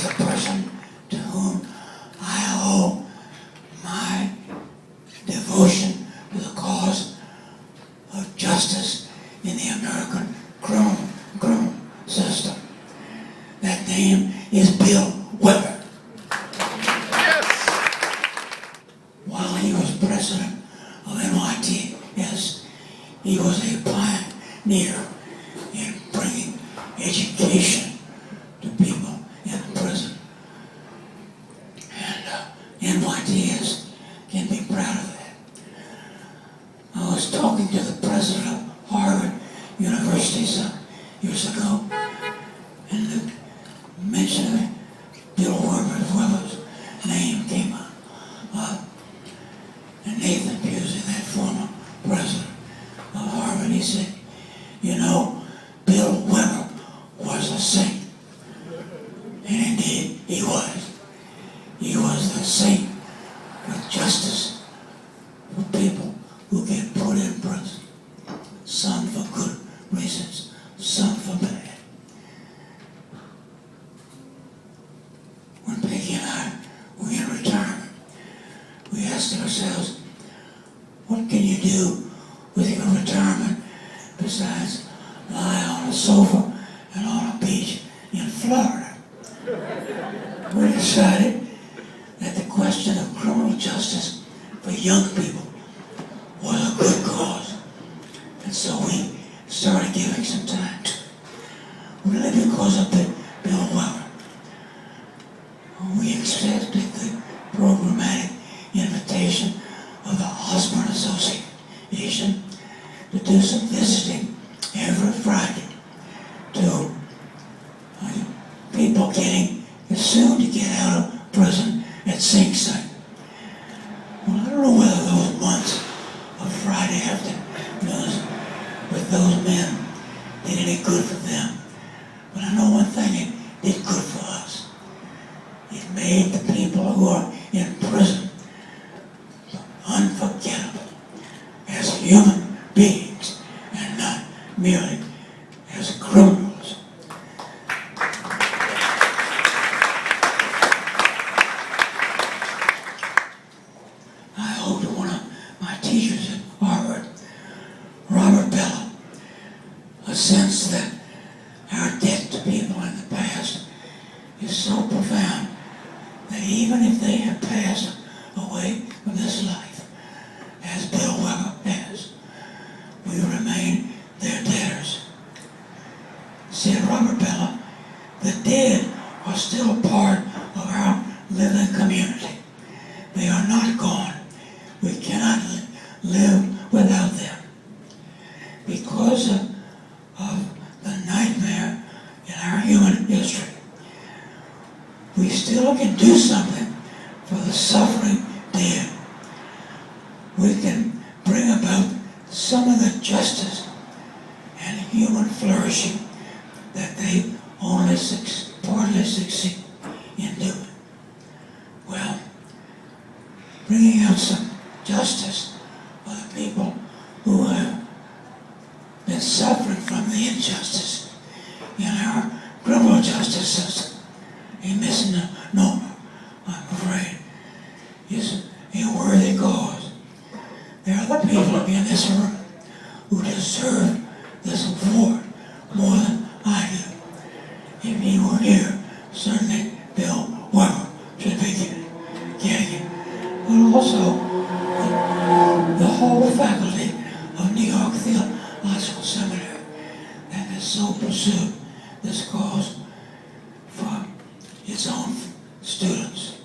the person to whom I owe my devotion to the cause of justice in the American criminal system. That name is Bill Weber. Yes. While he was president of NYTS, he was a pioneer in bringing education to people in prison. And NYTS can be proud of that. I was talking to the president of Harvard University some years ago, and the mention of Bill Weber's name came up. And Nathan Pusey, that former president of Harvard, he said, you know, Bill Weber was a saint. And indeed, he was. He was the saint of justice for people who get put in prison. Some for good reasons, some for bad. When Peggy and I were in retirement, we asked ourselves, what can you do with your retirement besides lie on a sofa and on a beach in Florida? We decided that the question of criminal justice for young people was a good cause. And so we started giving some time to it. Really because of Bill Weber. We accepted the programmatic invitation of the Osborne Association to do some visiting every Friday to people getting soon to get out of prison at Sing Sing. Well, I don't know whether those months of Friday afternoons with those men did any good for them, but I know one thing it did good for us. It made the people who are in prison unforgettable as human beings and not merely as criminals. I owe to one of my teachers at Harvard, Robert Bella, a sense that our debt to people in the past is so profound that even if they have passed away from this life, as Bill Weber has, we remain their debtors. Said Robert Bella, the dead are still a part of our living community. They are not gone. We cannot live without them. Because of the nightmare in our human history, we still can do something for the suffering dead. We can bring about some of the justice and human flourishing that they only partly succeed in doing. Well, bringing out some justice for the people who have been suffering from the injustice in our criminal justice system, a misnomer, I'm afraid, is a worthy cause. There are the people in this room who deserve this award more than I do. If he were here, certainly Bill Weber should be getting it. But also, the whole faculty of New York Theological Seminary that has so pursued this cause for its own students.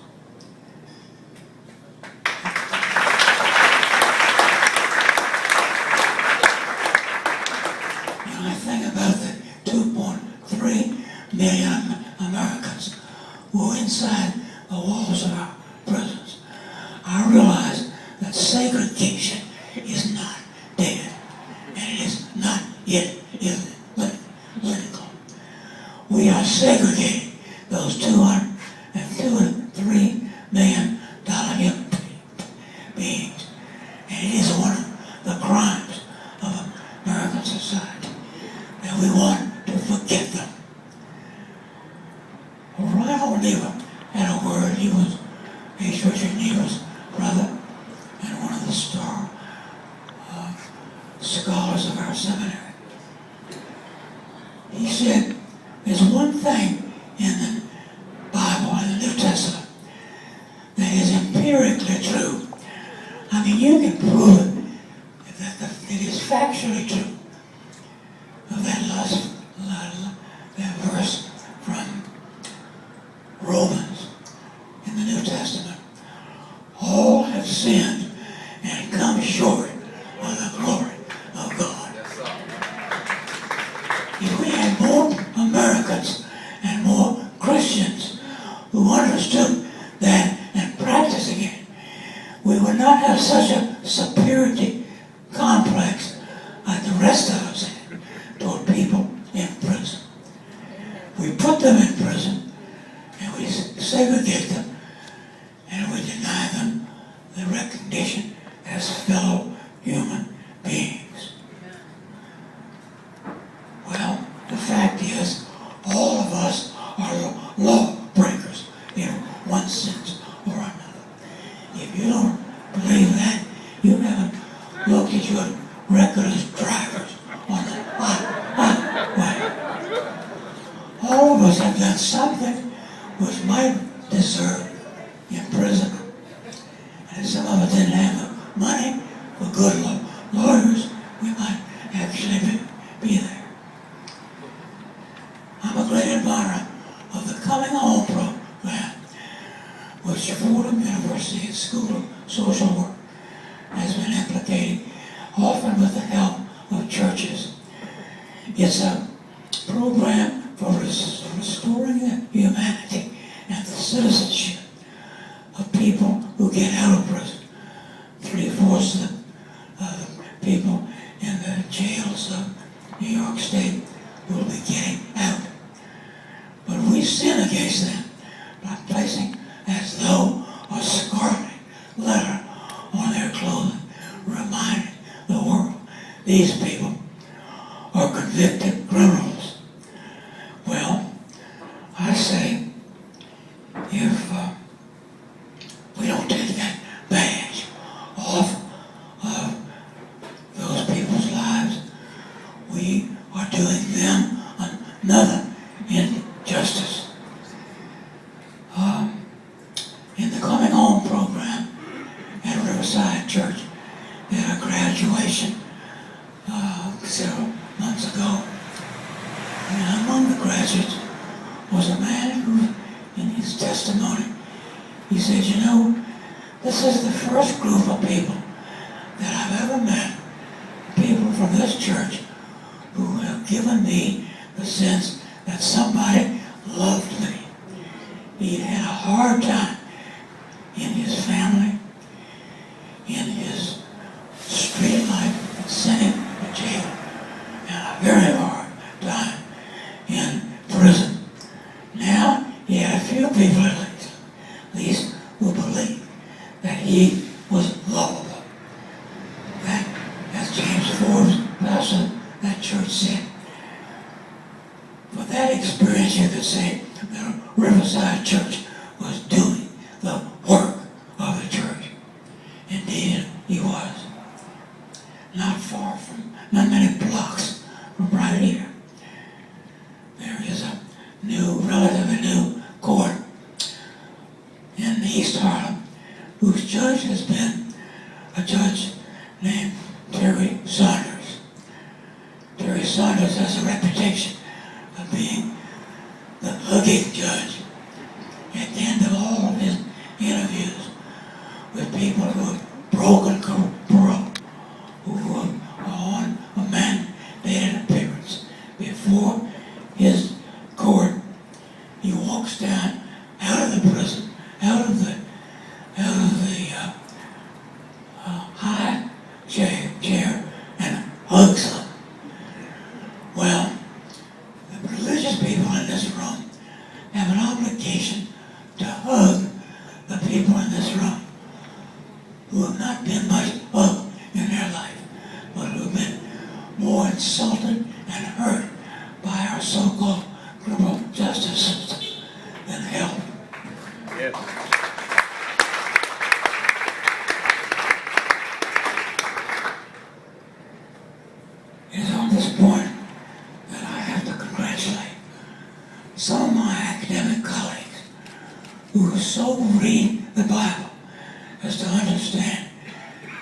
When I think about the 2.3 million Americans who are inside the walls of our prisons, I realize that segregation is not dead, and it is not yet political. We are segregating those 203 million human beings, and it is one of the crimes of American society that we want to forget them. Right on Neva had a word. He was H. Richard Neva's brother and one of the star scholars of our seminary. He said, there's one thing in the Bible, in the New Testament, that is empirically true. I mean, you can prove it, that it is factually true. Of that verse from Romans in the New Testament. All have sinned and come short of the glory of God. If we had more Americans and more Christians who understood that and practicing it, we would not have such a superiority complex like the rest of us had toward people in prison. We put them in prison and we segregate them and we deny them the recognition as fellow human beings. Well, the fact is, all of us are law breakers in one sense or another. If you don't believe that, you haven't looked at your record as drivers on the highway. All of us have done something which might deserve imprisonment. And if some of us didn't have the money for good lawyers, we might actually be there. I'm a great admirer of the Coming Home program, which Fordham University School of Social Work has been implicating, often with the help of churches. It's a program for restoring the humanity and the citizenship of people who get out of prison. 3/4 of the people in the jails of New York State will be getting out. But we sin against them by placing as though a scarlet letter on their clothing, reminding the world these people are convicted criminals. Well, I say, if we don't take that badge off of those people's lives, we are doing them another injustice. In the Coming Home program at Riverside Church, they had a graduation several months ago. And among the graduates was a man who, in his testimony, he said, you know, this is the first group of people that I've ever met, people from this church, who have given me the sense that somebody loved me. He had a hard time in his family, in his street life, sent him to jail, and a very hard time in prison. Now, he had a few people at least who believed that he was lovable. That, as James Forbes, pastor of that church, said, for that experience you could say that Riverside Church was doing the work of the church. Indeed, he was. Not far from, not many blocks from right here, there is a relatively new court in East Harlem, whose judge has been a judge named Terry Saunders. Terry Saunders has a reputation of being the hugging judge. At the end of all of his interviews with people who have broken parole, who are on a mandated appearance before his court, he walks down out of the prison, out of the high chair and hugs them. Well, the religious people in this room have an obligation to hug the people in this room who have not been much hugged in their life, but who have been more insulted and hurt by our so-called criminal justice system than helped. actually, some of my academic colleagues who so read the Bible as to understand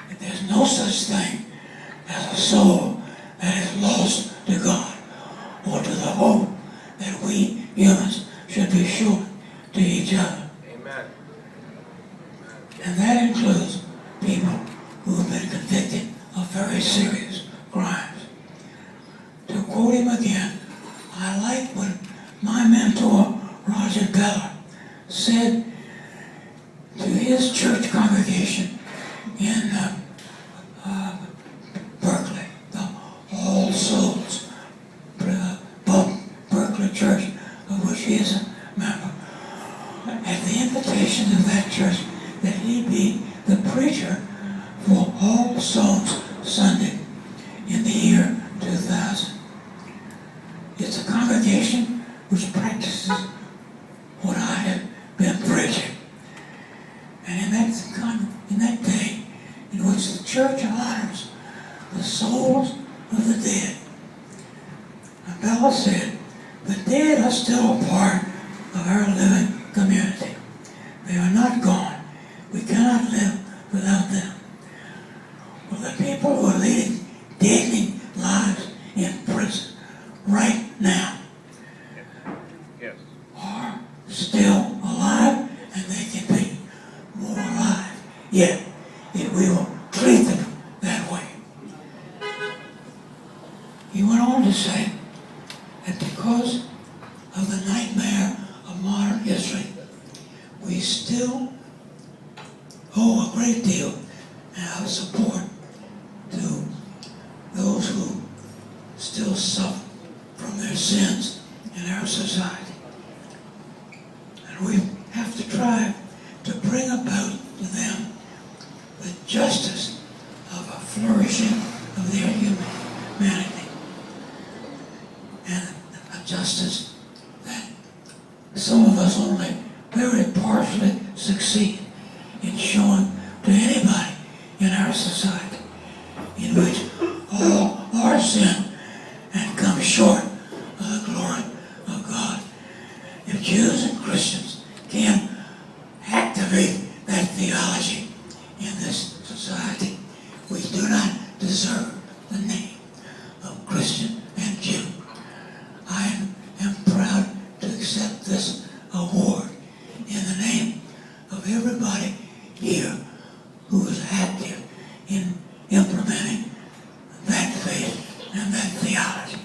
that there's no such thing as a soul that is lost to God or to the hope that we humans should be showing to each other. Amen. And that includes people who have been convicted of very serious crimes. To quote him again, I like what my mentor, Roger Beller, said to his church congregation in Berkeley, the All Souls Berkeley Church, of which he is a member. At the invitation of that church, that he be the preacher for All Souls Sunday in the year 2000. It's a congregation which practices what I have been preaching. And in that day in which the church honors the souls of the dead, Bella said, the dead are still a part of our living community. They are not gone. We cannot live without them. Well, the people who are leading deadening lives in prison right now Yes. are still alive, and they can be more alive yet if we will treat them that way. He went on to say that because of the nightmare of modern history, we still owe a great deal of support to those who still suffer from their sins in our society. And we have to try to bring about to them the justice of a flourishing of their humanity. And a justice that some of us only very partially succeed in showing to anybody in our society, in which all are sin and come short of the glory of God. If Jews and Christians can activate that theology in this society, we do not deserve the name of Christian and Jew. I am proud to accept this award in the name of everybody here who is active in implementing that faith and that theology.